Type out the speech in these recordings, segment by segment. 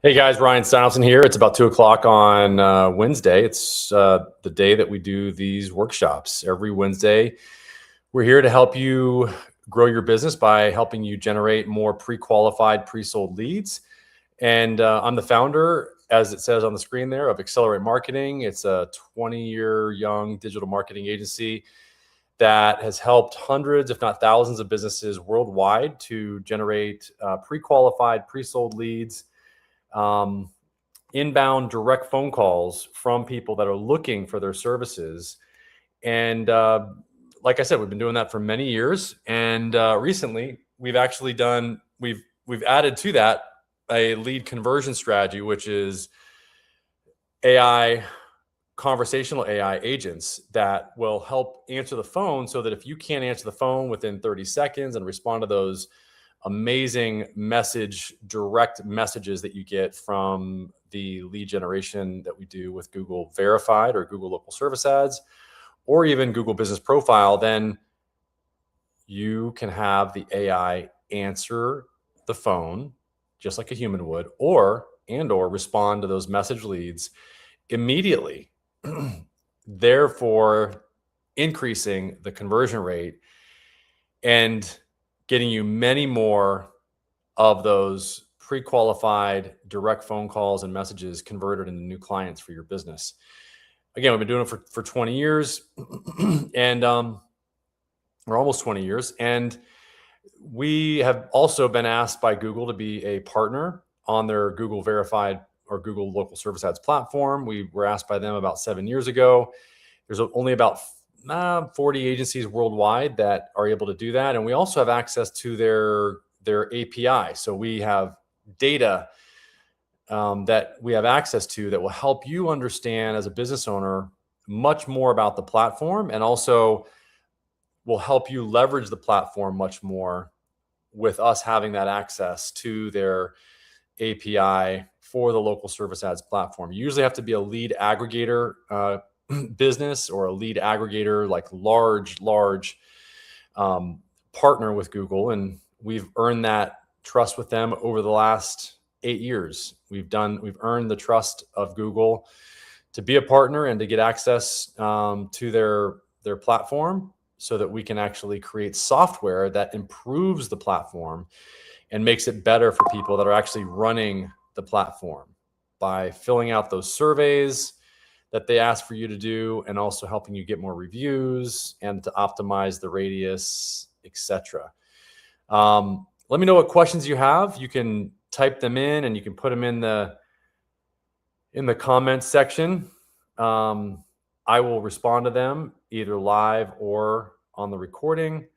Hey guys, Ryan Steinelson here. It's about 2 o'clock on Wednesday. It's the day that we do these workshops. Every Wednesday, we're here to help you grow your business by helping you generate more pre-qualified, pre-sold leads. And I'm the founder, as it says on the screen there, of Accelerate Marketing. It's a 20-year young digital marketing agency that has helped hundreds, if not thousands, of businesses worldwide to generate pre-qualified, pre-sold leads, inbound direct phone calls from people that are looking for their services. And like I said, we've been doing that for many years. And recently, we've actually we've added to that a lead conversion strategy, which is conversational AI agents that will help answer the phone, so that if you can't answer the phone within 30 seconds and respond to those amazing direct messages that you get from the lead generation that we do with Google Verified or Google Local Service Ads, or even Google Business Profile, then you can have the AI answer the phone just like a human would, or respond to those message leads immediately, therefore increasing the conversion rate and getting you many more of those pre-qualified direct phone calls and messages converted into new clients for your business. Again, we've been doing it for 20 years and or almost 20 years. And we have also been asked by Google to be a partner on their Google Verified or Google Local Service Ads platform. We were asked by them about 7 years ago. There's only about 40 agencies worldwide that are able to do that. And we also have access to their API. So we have data that we have access to that will help you understand as a business owner much more about the platform, and also will help you leverage the platform much more with us having that access to their API for the local service ads platform. You usually have to be a lead aggregator business, or a lead aggregator, like large partner with Google. And we've earned that trust with them over the last 8 years. We've earned the trust of Google to be a partner and to get access to their platform, so that we can actually create software that improves the platform and makes it better for people that are actually running the platform by filling out those surveys that they ask for you to do, and also helping you get more reviews and to optimize the radius, etc. Let me know what questions you have. You can type them in, and you can put them in the comments section. I will respond to them either live or on the recording.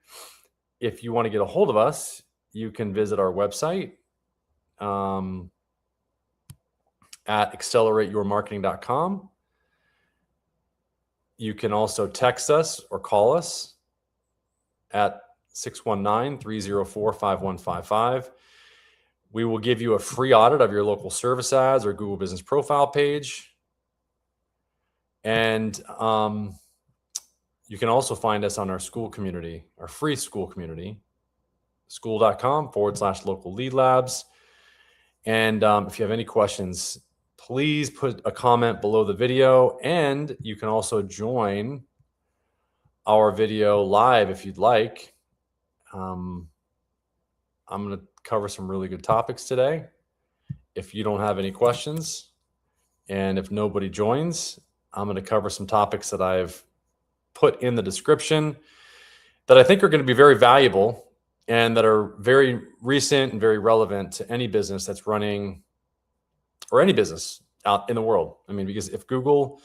If you want to get a hold of us, you can visit our website at accelerateyourmarketing.com. You can also text us or call us at 619-304-5155. We will give you a free audit of your local service ads or Google Business Profile page. And you can also find us on our school community, our free school community, school.com/local lead labs. And if you have any questions, please put a comment below the video, and you can also join our video live if you'd like. I'm going to cover some really good topics today. If you don't have any questions, and if nobody joins, I'm going to cover some topics that I've put in the description that I think are going to be very valuable and that are very recent and very relevant to any business that's running, or any business out in the world. I mean, because if Google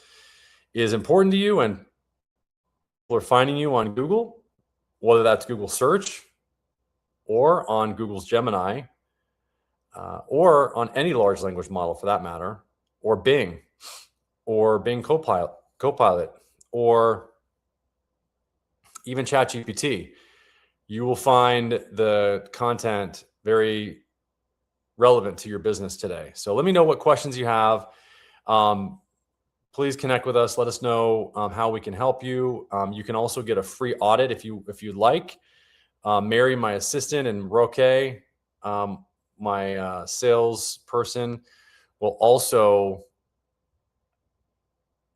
is important to you and people are finding you on Google, whether that's Google search or on Google's Gemini, or on any large language model for that matter, or Bing Copilot, or even ChatGPT, you will find the content very relevant to your business today. So let me know what questions you have. Please connect with us. Let us know how we can help you. You can also get a free audit if you'd like. Mary, my assistant, and Roque, my sales person, will also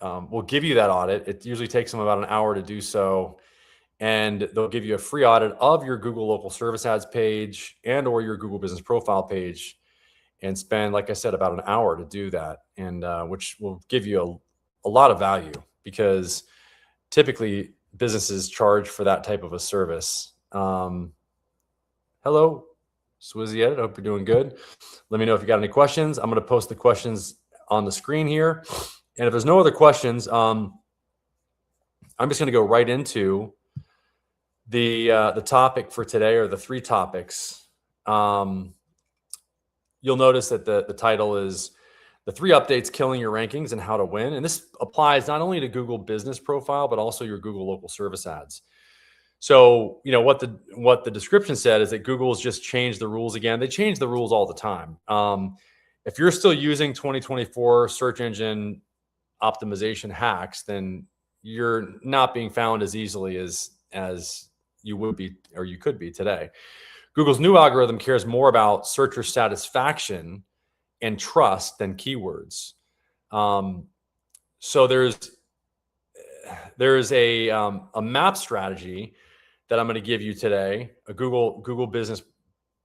will give you that audit. It usually takes them about an hour to do so. And they'll give you a free audit of your Google local service ads page and or your Google business profile page, and spend, like I said, about an hour to do that. And which will give you a lot of value, because typically businesses charge for that type of a service. Hello, Swizzy Edit. Hope you're doing good. Let me know if you got any questions. I'm going to post the questions on the screen here. And if there's no other questions, I'm just going to go right into the topic for today, or the 3 topics. You'll notice that the title is the 3 updates killing your rankings and how to win. And this applies not only to Google business profile, but also your Google local service ads. So, what the description said is that Google's just changed the rules again. They change the rules all the time. If you're still using 2024 search engine optimization hacks, then you're not being found as easily as you would be, or you could be today. Google's new algorithm cares more about searcher satisfaction and trust than keywords. So there's a map strategy that I'm going to give you today, a Google business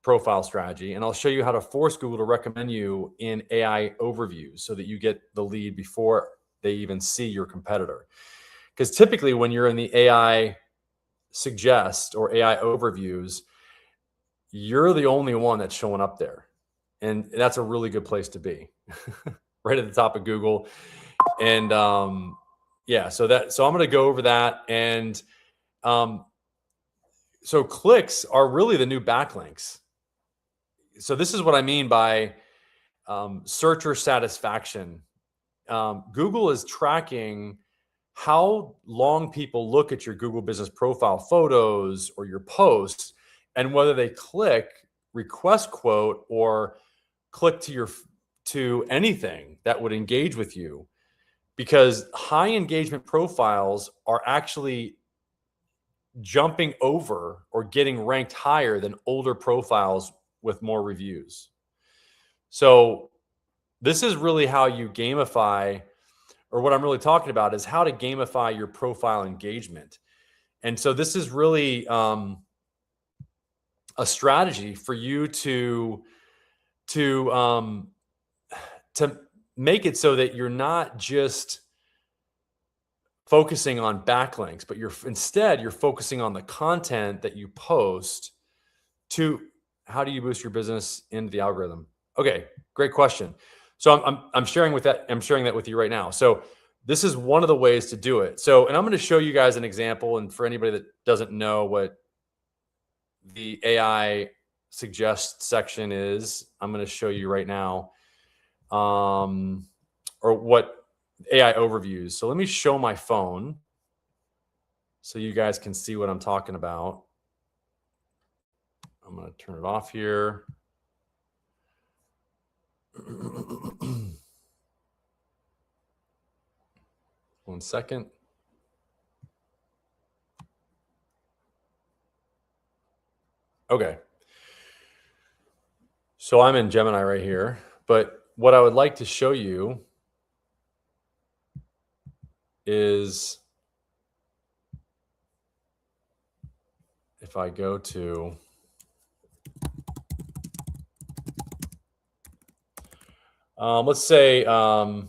profile strategy, and I'll show you how to force Google to recommend you in AI overviews so that you get the lead before they even see your competitor. Because typically when you're in the AI suggest or AI overviews, you're the only one that's showing up there. And that's a really good place to be, right at the top of Google. And yeah, so I'm going to go over that. And so clicks are really the new backlinks. So this is what I mean by searcher satisfaction. Google is tracking how long people look at your Google business profile photos or your posts, and whether they click, request quote, or click to anything that would engage with you. Because high engagement profiles are actually jumping over or getting ranked higher than older profiles with more reviews. So this is really how you gamify, or what I'm really talking about is how to gamify your profile engagement. And so this is really a strategy for you to make it so that you're not just focusing on backlinks, but instead you're focusing on the content that you post. To how do you boost your business into the algorithm? Okay, great question. So I'm sharing that with you right now. So this is one of the ways to do it. So, and I'm going to show you guys an example. And for anybody that doesn't know what the AI suggest section is, I'm going to show you right now, or what AI overviews. So let me show my phone so you guys can see what I'm talking about. I'm going to turn it off here. One second. Okay. So I'm in Gemini right here, but what I would like to show you is if I go to let's say oh,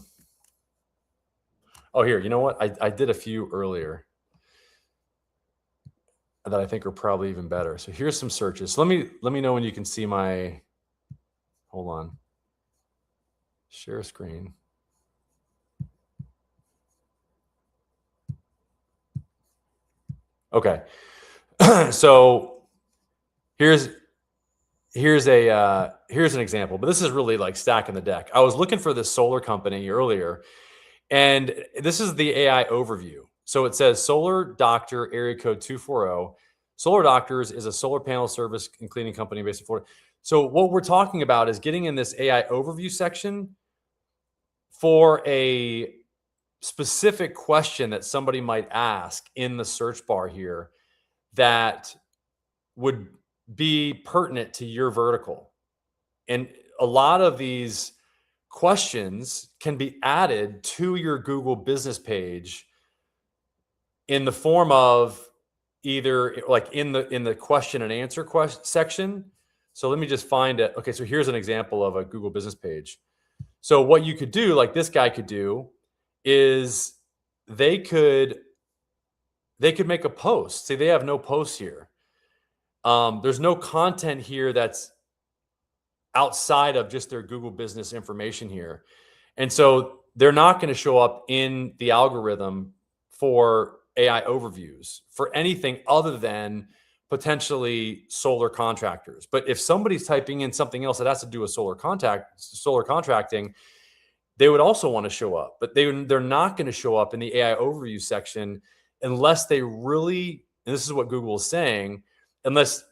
here, you know what? I did a few earlier that I think are probably even better. So here's some searches. So let me know when you can see my, hold on. Share screen. Okay. So here's an example, but this is really like stacking the deck. I was looking for this solar company earlier, and this is the AI overview. So it says Solar Doctor, area code 240. Solar Doctors is a solar panel service and cleaning company based in Florida. So what we're talking about is getting in this AI overview section for a specific question that somebody might ask in the search bar here that would be pertinent to your vertical. And a lot of these questions can be added to your Google business page in the form of either like in the question and answer section. So let me just find it. Okay, so here's an example of a Google business page. So what you could do, like this guy could do, is they could make a post. See, they have no posts here. There's no content here that's outside of just their Google business information here. And so they're not going to show up in the algorithm for AI overviews for anything other than potentially solar contractors. But if somebody's typing in something else that has to do with solar contracting, they would also want to show up. But they're not going to show up in the AI overview section unless they really, and this is what Google is saying, unless,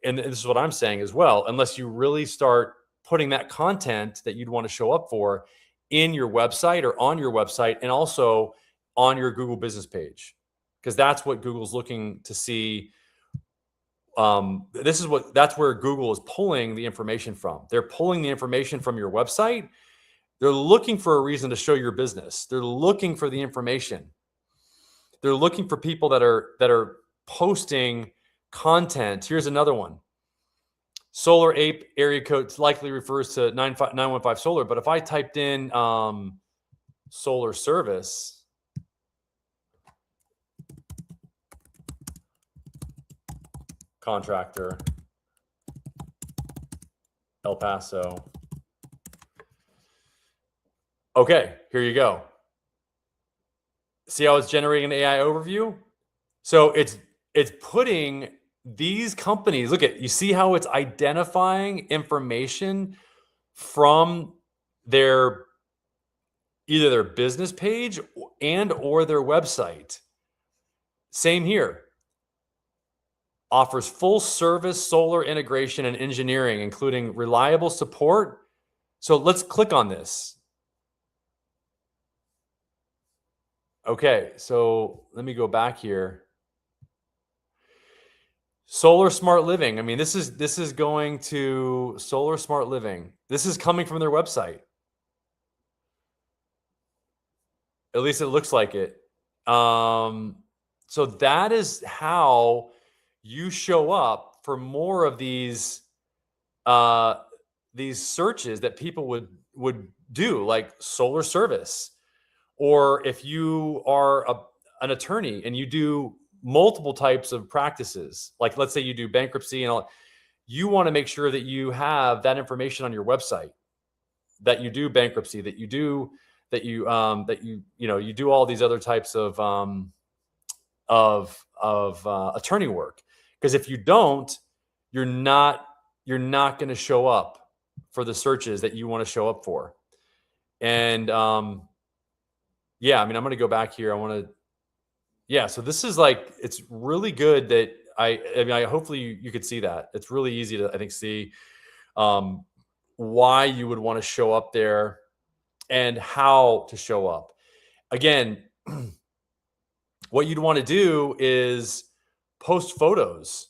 and this is what I'm saying as well, unless you really start putting that content that you'd want to show up for in your website or on your website, and also on your Google business page, because that's what Google's looking to see. That's where Google is pulling the information from. They're pulling the information from your website. They're looking for a reason to show your business. They're looking for the information. They're looking for people that are posting content. Here's another one. Solar Ape area code likely refers to 915 solar. But if I typed in solar service, contractor, El Paso. Okay, here you go. See how it's generating an AI overview? So it's putting these companies, look at, you see how it's identifying information from their either their business page and or their website. Same here. Offers full service solar integration and engineering, including reliable support. So let's click on this. Okay, so let me go back here. Solar Smart Living. I mean, this is going to Solar Smart Living. This is coming from their website. At least it looks like it. So that is how you show up for more of these searches that people would do, like solar service. Or if you are an attorney and you do multiple types of practices, like let's say you do bankruptcy and all, you want to make sure that you have that information on your website, that you do bankruptcy, that you do you do all these other types of attorney work. Because if you don't, you're not going to show up for the searches that you want to show up for. And yeah, I mean, I'm going to go back here. So this is like, it's really good that hopefully you could see that. It's really easy to, I think, see why you would want to show up there and how to show up. Again, what you'd want to do is post photos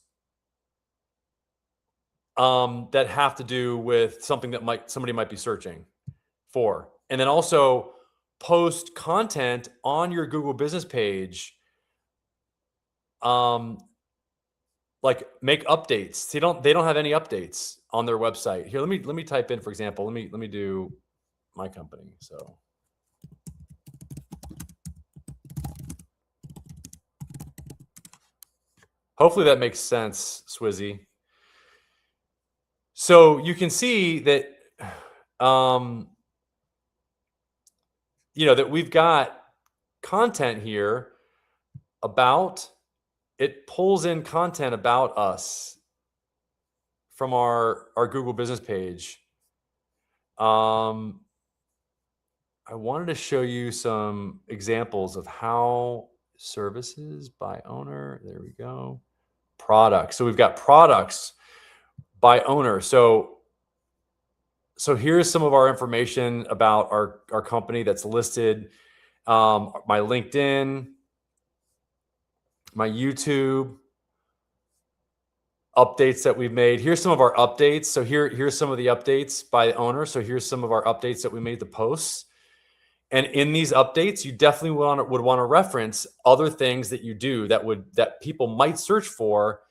that have to do with something that somebody might be searching for. And then also post content on your Google business page, like make updates. See, they don't have any updates on their website. Here, let me type in, for example, let me do my company. So hopefully that makes sense, Swizzy. So you can see that that we've got content here about, it pulls in content about us from our Google business page. I wanted to show you some examples of how services by owner, there we go, products. So we've got products by owner. So here's some of our information about our company that's listed. My LinkedIn, my YouTube, updates that we've made. Here's some of our updates. So here's some of the updates by the owner. So here's some of our updates that we made to posts. And in these updates, you definitely would want to reference other things that you do that people might search for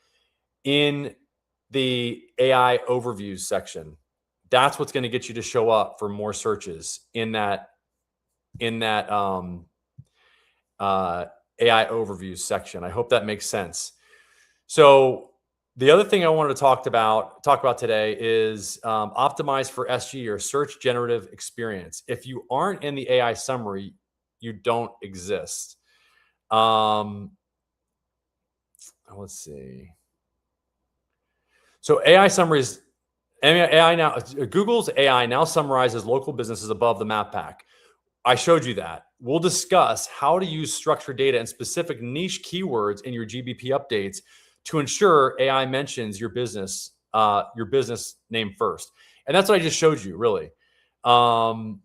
in the AI overviews section. That's what's going to get you to show up for more searches in that AI overviews section. I hope that makes sense. So the other thing I wanted to talk about today is optimize for SG, or search generative experience. If you aren't in the AI summary, you don't exist. Let's see. So AI summaries, Google's AI now summarizes local businesses above the map pack. I showed you that. We'll discuss how to use structured data and specific niche keywords in your GBP updates to ensure AI mentions your business name first. And that's what I just showed you, really. How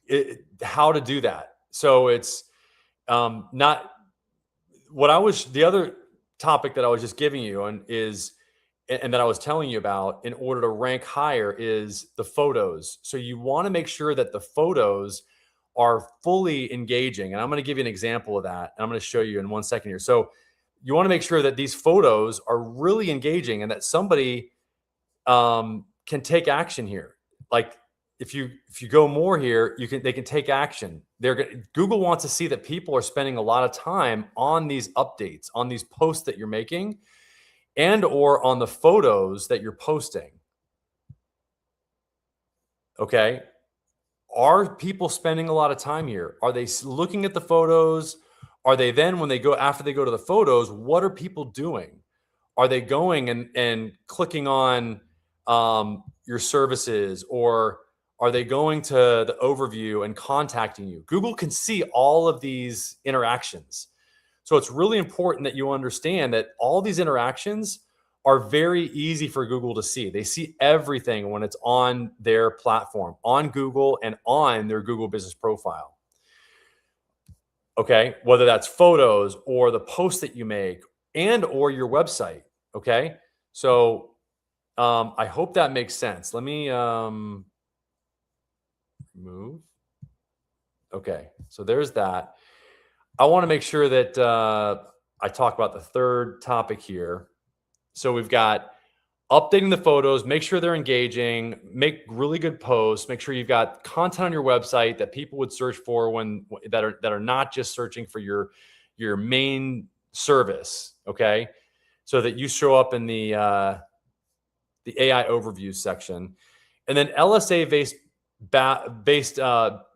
to do that. So it's not what I was, the other topic that I was just giving you and that I was telling you about in order to rank higher is the photos. So you want to make sure that the photos are fully engaging. And I'm going to give you an example of that. And I'm going to show you in 1 second here. So you want to make sure that these photos are really engaging and that somebody can take action here. Like if you go more here, they can take action. Google wants to see that people are spending a lot of time on these updates, on these posts that you're making, and or on the photos that you're posting. Okay. Are people spending a lot of time here? Are they looking at the photos? Are they then, after they go to the photos, what are people doing? Are they going and clicking on your services, or are they going to the overview and contacting you? Google can see all of these interactions. So it's really important that you understand that all these interactions are very easy for Google to see. They see everything when it's on their platform, on Google and on their Google business profile. Okay, whether that's photos or the posts that you make and or your website. Okay, so I hope that makes sense. Let me move. Okay, so there's that. I want to make sure that I talk about the third topic here. So we've got updating the photos, make sure they're engaging, make really good posts, make sure you've got content on your website that people would search for that are not just searching for your main service, okay? So that you show up in the AI overview section. And then LSA based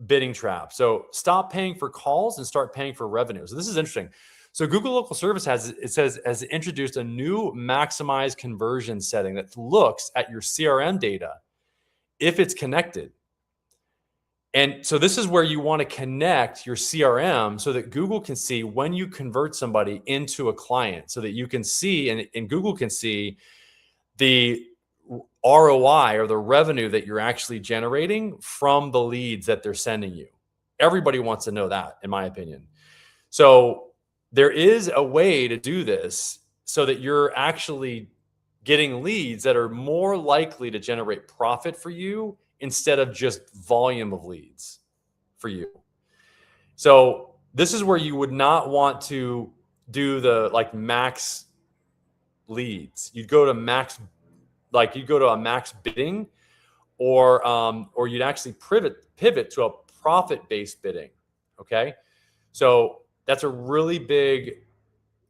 bidding trap. So stop paying for calls and start paying for revenue. So this is interesting. So Google Local Service has introduced a new maximize conversion setting that looks at your CRM data if it's connected. And so this is where you want to connect your CRM so that Google can see when you convert somebody into a client, so that you can see and Google can see the ROI, or the revenue that you're actually generating from the leads that they're sending you. Everybody wants to know that, in my opinion. So there is a way to do this so that you're actually getting leads that are more likely to generate profit for you instead of just volume of leads for you. So this is where you would not want to do the max leads. You'd go to max, you'd go to a max bidding, or you'd actually pivot to a profit-based bidding. Okay. So that's a really big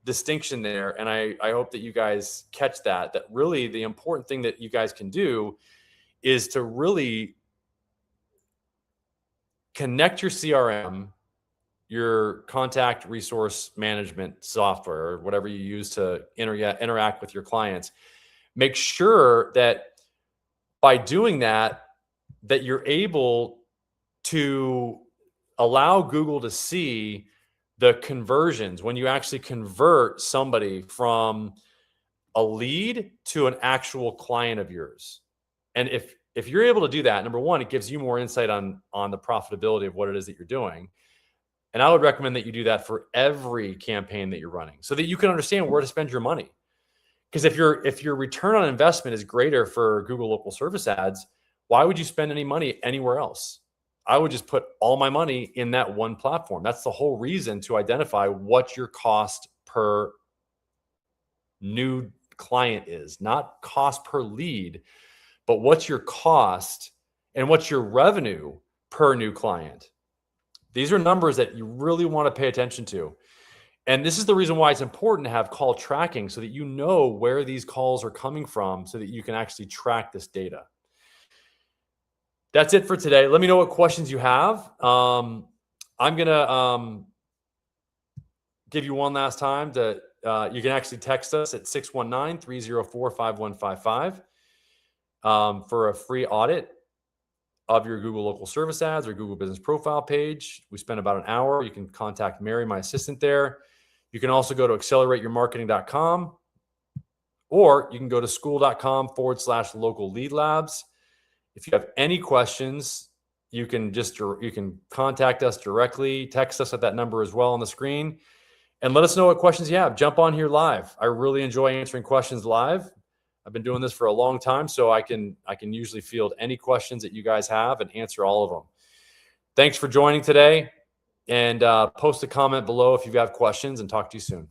distinction there. And I hope that you guys catch that really the important thing that you guys can do is to really connect your CRM, your contact resource management software, or whatever you use to interact with your clients. Make sure that by doing that you're able to allow Google to see the conversions when you actually convert somebody from a lead to an actual client of yours. And if you're able to do that, number one, it gives you more insight on the profitability of what it is that you're doing. And I would recommend that you do that for every campaign that you're running so that you can understand where to spend your money. Because if your return on investment is greater for Google local service ads, why would you spend any money anywhere else? I would just put all my money in that one platform. That's the whole reason to identify what your cost per new client is, not cost per lead, but what's your cost and what's your revenue per new client. These are numbers that you really want to pay attention to. And this is the reason why it's important to have call tracking, so that you know where these calls are coming from, so that you can actually track this data. That's it for today. Let me know what questions you have. I'm going to give you one last time that you can actually text us at 619-304-5155 for a free audit of your Google local service ads or Google business profile page. We spend about an hour. You can contact Mary, my assistant there. You can also go to accelerateyourmarketing.com, or you can go to school.com/local lead labs. If you have any questions, you can contact us directly, text us at that number as well on the screen, and let us know what questions you have. Jump on here live. I really enjoy answering questions live. I've been doing this for a long time, so I can usually field any questions that you guys have and answer all of them. Thanks for joining today, and post a comment below if you have questions, and talk to you soon.